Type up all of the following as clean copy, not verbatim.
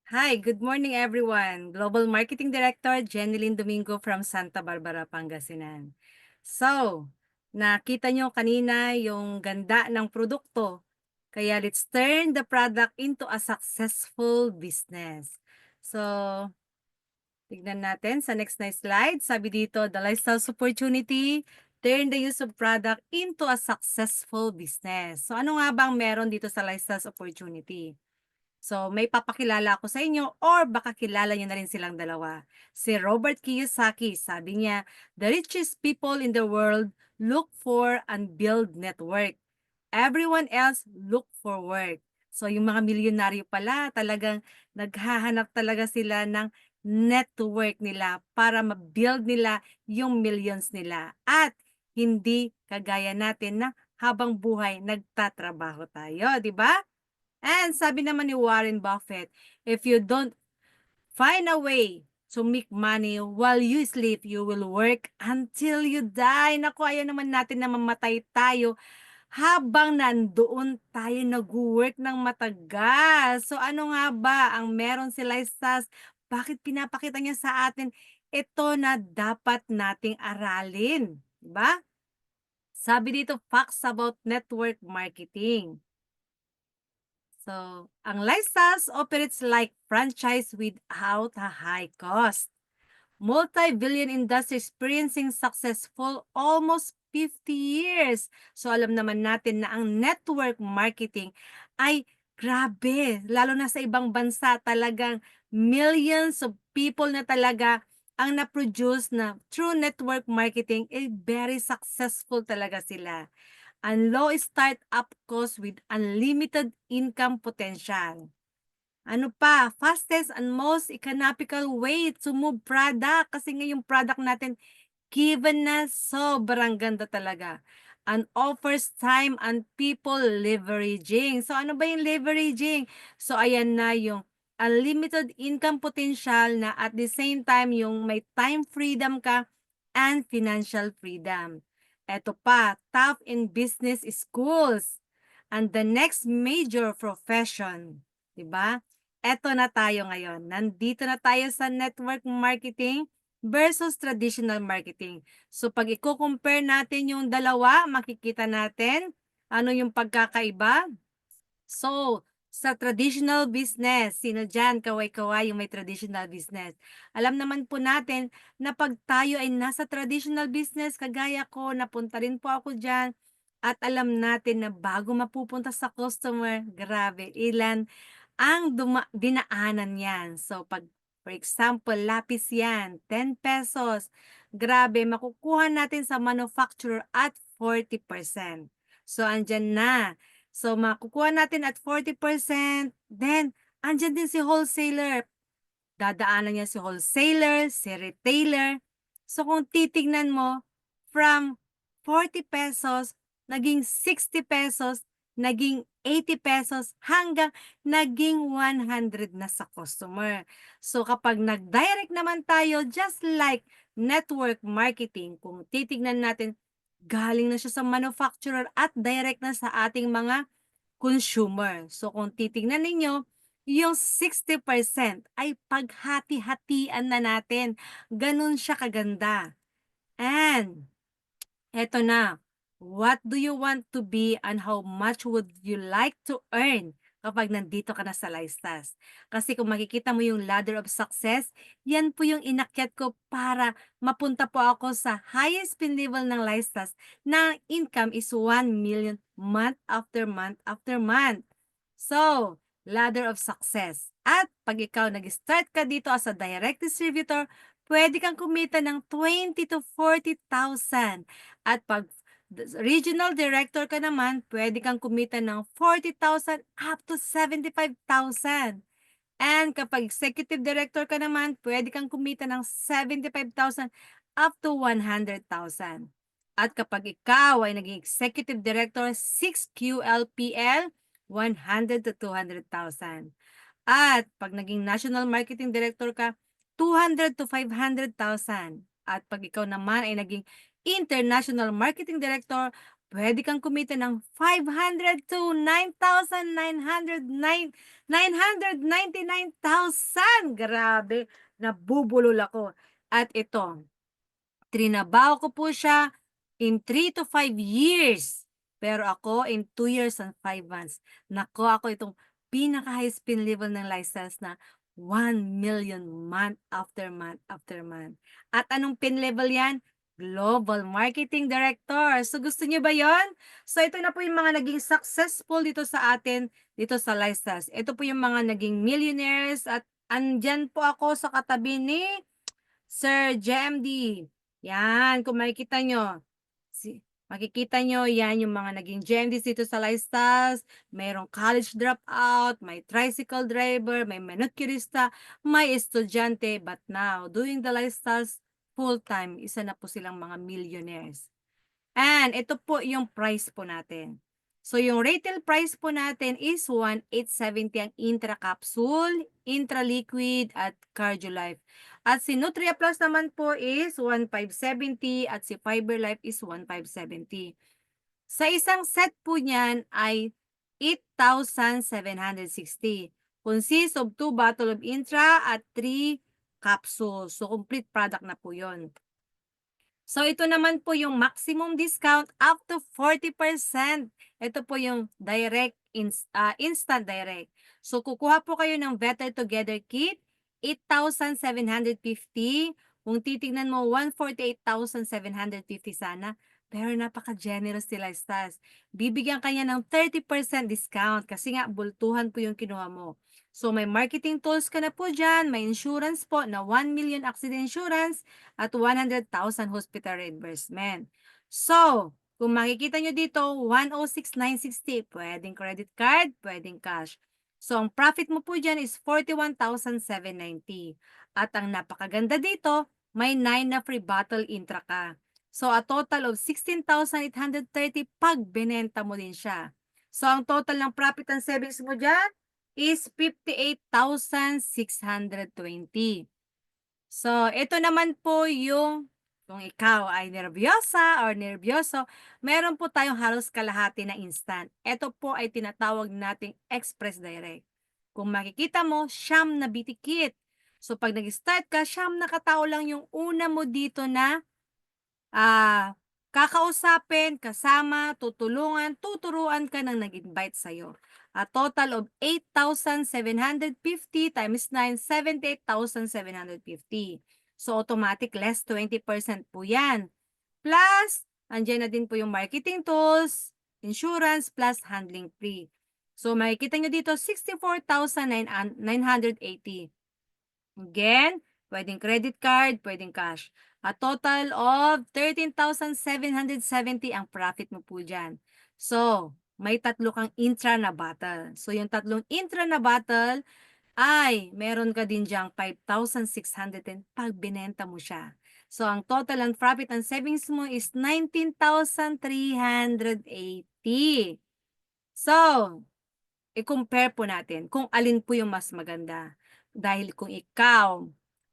Hi, good morning everyone. Global Marketing Director Jeneline Domingo from Santa Barbara, Pangasinan. So, nakita nyo kanina yung ganda ng produkto. Kaya let's turn the product into a successful business. So, tignan natin sa next na slide. Sabi dito, the lifestyle opportunity, turn the use of product into a successful business. So, ano nga bang meron dito sa lifestyle opportunity? So, may papakilala ako sa inyo or baka kilala niyo na rin silang dalawa. Si Robert Kiyosaki, sabi niya, the richest people in the world look for and build network. Everyone else look for work. So, yung mga milyonaryo pala, talagang naghahanap talaga sila ng network nila para ma-build nila yung millions nila. At hindi kagaya natin na habang buhay nagtatrabaho tayo, di ba? And sabi naman ni Warren Buffett, if you don't find a way to make money while you sleep, you will work until you die. Naku, ayaw naman natin na mamatay tayo habang nandoon tayo nag-work ng matagal. So ano nga ba ang meron si Lystas? Bakit pinapakita niya sa atin ito na dapat nating aralin? Diba? Sabi dito, facts about network marketing. So, ang Lystas operates like franchise without a high cost. Multi-billion industry experiencing successful almost 50 years. So, alam naman natin na ang network marketing ay grabe. Lalo na sa ibang bansa, talagang millions of people na talaga ang na-produce na through network marketing, very successful talaga sila and low start-up cost with unlimited income potential. Ano pa, fastest and most economical way to move product kasi nga yung product natin given na sobrang ganda talaga and offers time and people leveraging. So ano ba yung leveraging? So ayan na yung unlimited income potential na at the same time yung may time freedom ka and financial freedom. Eto pa, tough in business schools and the next major profession. Diba? Eto na tayo ngayon. Nandito na tayo sa network marketing versus traditional marketing. So pag i-compare natin yung dalawa, makikita natin ano yung pagkakaiba. So, sa traditional business, sino dyan, kaway-kaway yung may traditional business. Alam naman po natin na pag tayo ay nasa traditional business, kagaya ko, napunta rin po ako dyan, at alam natin na bago mapupunta sa customer, grabe, ilan ang dinaanan yan. So, pag for example, lapis yan, 10 pesos. Grabe, makukuha natin sa manufacturer at 40%. So, andyan na. So, makukuha natin at 40%. Then, andyan din si wholesaler. Dadaanan niya si wholesaler, si retailer. So, kung titignan mo, from 40 pesos, naging 60 pesos, naging 80 pesos, hanggang naging 100 na sa customer. So, kapag nag-direct naman tayo, just like network marketing, kung titignan natin, galing na siya sa manufacturer at direct na sa ating mga consumer. So, kung titignan ninyo, yung 60% ay paghati-hatian na natin. Ganun siya kaganda. And, eto na. What do you want to be and how much would you like to earn kapag nandito ka na sa Lystas? Kasi kung makikita mo yung ladder of success, yan po yung inakyat ko para mapunta po ako sa highest pin level ng Lystas na income is 1 million month after month after month. So, ladder of success. At pag ikaw nag-start ka dito as a direct distributor, pwede kang kumita ng 20 to 40,000. At pag regional director ka naman, pwede kang kumita ng 40,000 up to 75,000. And kapag executive director ka naman, pwede kang kumita ng 75,000 up to 100,000. At kapag ikaw ay naging executive director, 6 QLPL, 100 to 200,000. At pag naging national marketing director ka, 200 to 500,000. At pag ikaw naman ay naging international marketing director, puwede kang kumita ng 500 to 9,999,000. Grabe, nabubulol ako. At ito, trinabaho ko po siya in 3 to 5 years. Pero ako in 2 years and 5 months, nakuha ko itong pinaka-high spin level ng license na 1 million month after month after month. At anong pin level yan? Global Marketing Director. So gusto niyo ba yon? So ito na po yung mga naging successful dito sa atin, dito sa license. Ito po yung mga naging millionaires at andyan po ako sa katabi ni Sir JMD. Yan, kung makikita nyo. Makikita nyo, yan yung mga naging GMDs dito sa Lifestyles. Mayroong college dropout, may tricycle driver, may manicurista, may estudyante. But now, doing the Lifestyles full-time, isa na po silang mga millionaires. And ito po yung price po natin. So yung retail price po natin is 1,870 ang intra-capsule, intra-liquid at Cardiolife. At si Nutria Plus naman po is 1,570 at si Fiberlife is 1,570. Sa isang set po niyan ay 8,760. Consists of 2 bottle of intra at 3 capsules. So complete product na po yon. So ito naman po yung maximum discount up to 40%. Ito po yung instant direct. So kukuha po kayo ng Better Together Kit, 8,750. Kung titignan mo, 148,750 sana. Pero napaka-generous nila, Stas. Bibigyan kanya ng 30% discount kasi nga bultuhan po yung kinuha mo. So may marketing tools ka na po dyan, may insurance po na 1 million accident insurance, at 100,000 hospital reimbursement. So, kung makikita nyo dito, 106,960, pwedeng credit card, pwedeng cash. So, ang profit mo po dyan is 41,790. At ang napakaganda dito, may 9 na free bottle intra ka. So, a total of 16,830 pag binenta mo din siya. So, ang total ng profit and savings mo dyan is 58,620. So, ito naman po yung kung ikaw ay nervyosa or nervyoso, meron po tayong halos kalahati na instant. Ito po ay tinatawag nating Express Direct. Kung makikita mo, siyam na bitikit. So, pag nag-start ka, siyam na katao lang yung una mo dito na kakausapin, kasama, tutulungan, tuturuan ka ng nag-invite sa'yo. A total of 8,750 times 9, 78,750. So, automatic less 20% po yan. Plus, andyan na din po yung marketing tools, insurance, plus handling fee. So, makikita nyo dito, 64,980. Again, pwedeng credit card, pwedeng cash. A total of 13,770 ang profit mo po dyan. So, may tatlo kang intra na bottle. So, yung tatlong intra na bottle ay meron ka din dyang 5,610 pag binenta mo siya. So, ang total ang profit and savings mo is 19,380. So, i-compare po natin kung alin po yung mas maganda. Dahil kung ikaw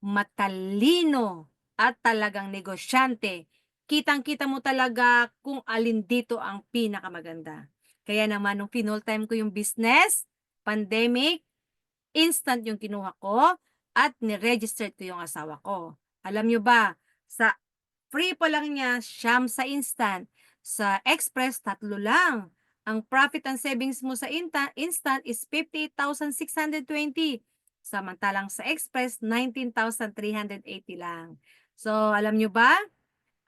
matalino at talagang negosyante, kitang-kita mo talaga kung alin dito ang pinakamaganda. Kaya naman nung full time ko yung business, pandemic, instant yung kinuha ko at ni-register ko yung asawa ko. Alam nyo ba, sa free pa lang niya, siyam sa instant. Sa express, 3 lang. Ang profit and savings mo sa instant is 58,620. Samantalang sa express, 19,380 lang. So, alam nyo ba?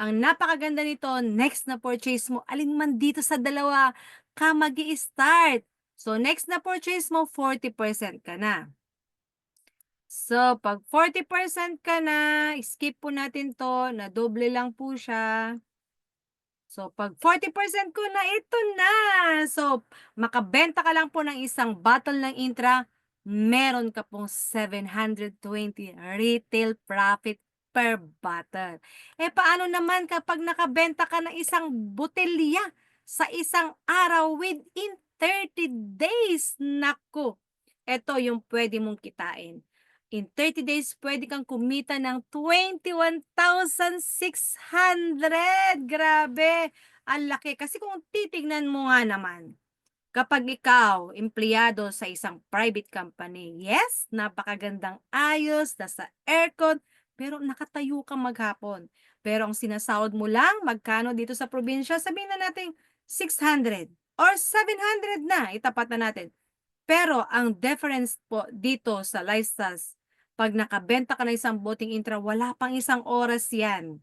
Ang napakaganda nito, next na purchase mo, alin man dito sa dalawa, ka mag-i-start. So, next na purchase mo, 40% ka na. So, pag 40% ka na, skip po natin to, na doble lang po siya. So, pag 40% ko na, ito na. So, makabenta ka lang po ng isang bottle ng Intra, meron ka pong 720 retail profit per bottle. Eh, paano naman kapag nakabenta ka ng isang botelya sa isang araw within 30 days? Naku, ito yung pwede mong kitain. In 30 days, pwede kang kumita ng 21,600. Grabe! Ang laki kasi kung titignan mo nga naman, kapag ikaw empleyado sa isang private company, yes, napakagandang ayos, nasa aircon, pero nakatayo ka maghapon. Pero ang sinasahod mo lang, magkano dito sa probinsya? Sabihin na natin 600 or 700 na, itapat na natin. Pero ang difference po dito sa lifestyles, 'pag nakabenta ka ng isang boteng Intra, wala pang isang oras 'yan,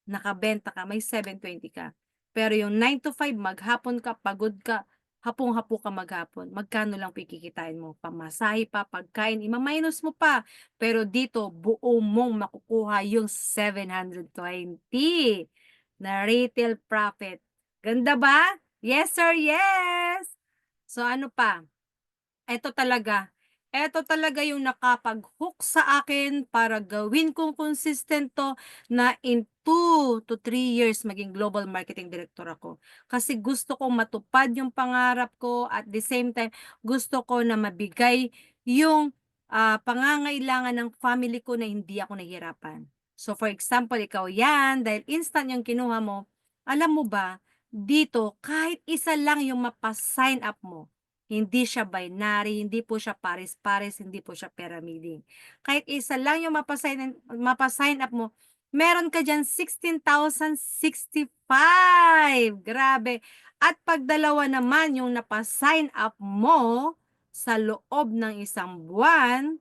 nakabenta ka, may 7:20 ka. Pero yung 9 to 5 maghapon ka, pagod ka, hapong-hapo ka maghapon, magkano lang po kikitain mo? Pamasahe pa, pagkain, ima-minus mo pa. Pero dito, buo mong makukuha yung 720 na retail profit. Ganda ba? Yes, sir, yes! So ano pa? Eto talaga, eto talaga yung nakapag-hook sa akin para gawin kong consistent 'to na in 2 to 3 years maging global marketing director ako. Kasi gusto kong matupad yung pangarap ko, at the same time gusto ko na mabigay yung, pangangailangan ng family ko na hindi ako nahihirapan. So, for example, ikaw 'yan, dahil instant yung kinuha mo, alam mo ba, dito kahit isa lang yung mapa-sign up mo, hindi siya binary, hindi po siya pares-pares, hindi po siya pyramiding. Kahit isa lang yung mapa-sign up mo, meron ka diyan 16,065, grabe. At 'pag dalawa naman yung napa-sign up mo sa loob ng isang buwan,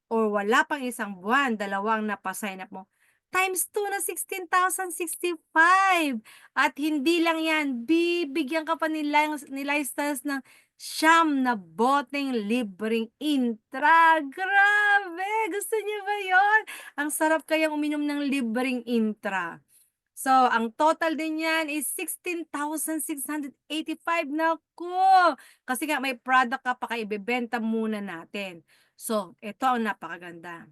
or wala pang isang buwan, dalawang napa-sign up mo, times 2 na 16,065. At hindi lang 'yan, bibigyan ka pa ni Lifestyles ng 9 na boteng libreng Intra. Grabe, gusto niyo ba 'yon? Ang sarap kayang uminom ng libreng Intra. So, ang total din niyan is 16,685. Naku! Kasi nga may product ka pa kaya ibebenta muna natin. So, ito ang napakaganda.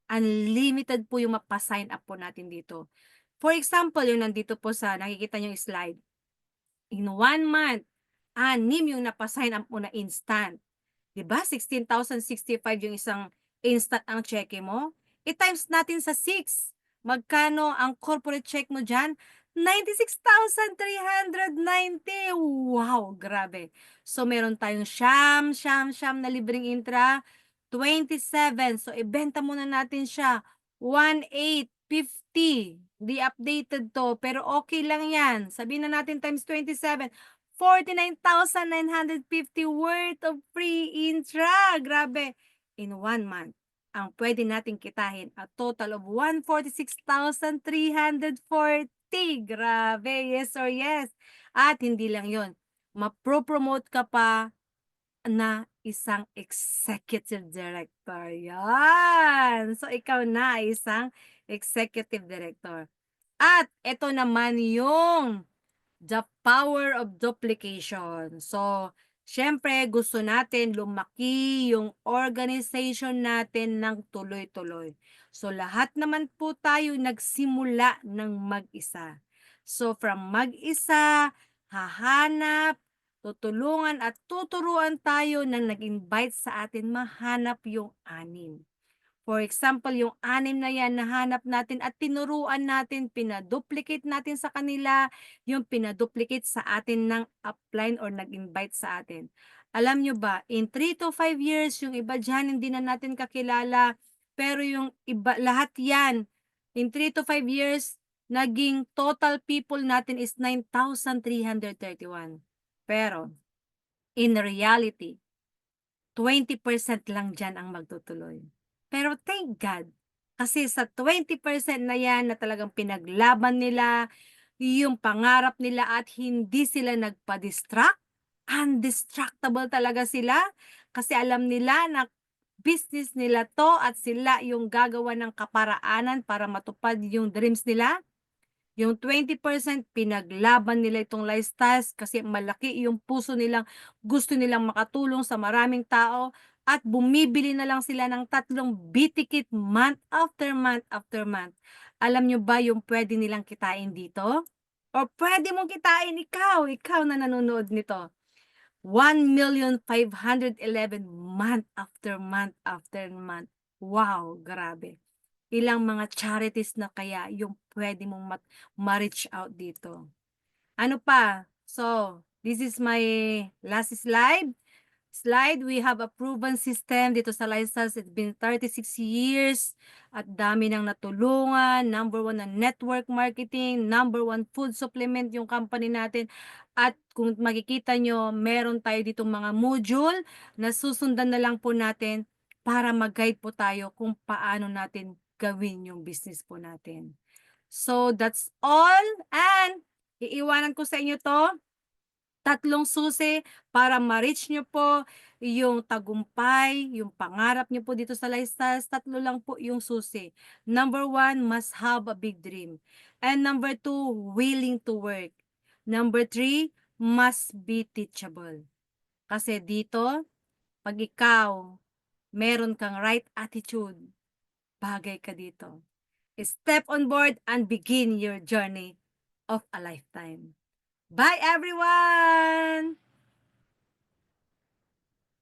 Unlimited po yung mapa-sign up po natin dito. For example, yung nandito po sa nakikita niyong slide, in 1 month, 6 yung napa-sign up mo na instant. 'Di ba 16,065 yung isang instant ang cheque mo? I-times natin sa 6, magkano ang corporate check mo diyan? 96,390. Wow, grabe. So meron tayong siyam na libreng Intra, 27. So ibenta muna natin siya, 1,850. Di updated 'to, pero okay lang 'yan. Sabihin na natin times 27, 49,950 worth of free Intra. Grabe, in 1 month, ang pwede nating kitahin a total of 146,340. Grabe, yes or yes. At hindi lang yon, mapro-promote ka pa na isang executive director, yan. So, ikaw na ay isang executive director. At eto naman yung the power of duplication. So, siyempre gusto natin lumaki yung organization natin ng tuloy-tuloy. So, lahat naman po tayo nagsimula ng mag-isa. So, from mag-isa, hahanap, tutulungan at tuturuan tayo ng nag-invite sa atin mahanap yung anim. For example, yung 6 na 'yan nahanap natin at tinuruan natin, pina-duplicate natin sa kanila, yung pina-duplicate sa atin ng upline or nag-invite sa atin. Alam nyo ba, in 3 to 5 years, yung iba diyan hindi na natin kakilala, pero yung iba lahat 'yan, in 3 to 5 years, naging total people natin is 9,331. Pero in reality, 20% lang diyan ang magtutuloy. Pero thank God, kasi sa 20% na 'yan na talagang pinaglaban nila yung pangarap nila at hindi sila nagpa-distract, undistractable talaga sila kasi alam nila na business nila 'to at sila yung gagawa ng kaparaanan para matupad yung dreams nila. Yung 20% pinaglaban nila itong lifestyles kasi malaki yung puso nilang gusto nilang makatulong sa maraming tao, at bumibili na lang sila ng 3 bitikit month after month after month. Alam nyo ba yung pwede nilang kitain dito? O pwede mong kitain ikaw na nanonood nito. 1,511 month after month after month. Wow, grabe. Ilang mga charities na kaya yung pwede mong ma-reach out dito. Ano pa? So, this is my last slide. We have a proven system dito sa Lifestyles. It's been 36 years at dami ng natulungan. Number 1 na network marketing, number 1 food supplement yung company natin. At kung makikita nyo, meron tayo ditong mga module na susundan na lang po natin para mag-guide po tayo kung paano natin gawin yung business po natin. So, that's all. And iiwanan ko sa inyo to. 3 susi para ma-reach nyo po yung tagumpay, yung pangarap nyo po dito sa Lifestyles. 3 lang po yung susi. Number 1, must have a big dream. And number 2, willing to work. Number 3, must be teachable. Kasi dito, pag ikaw meron kang right attitude, bagay ka dito. Step on board and begin your journey of a lifetime. Bye everyone!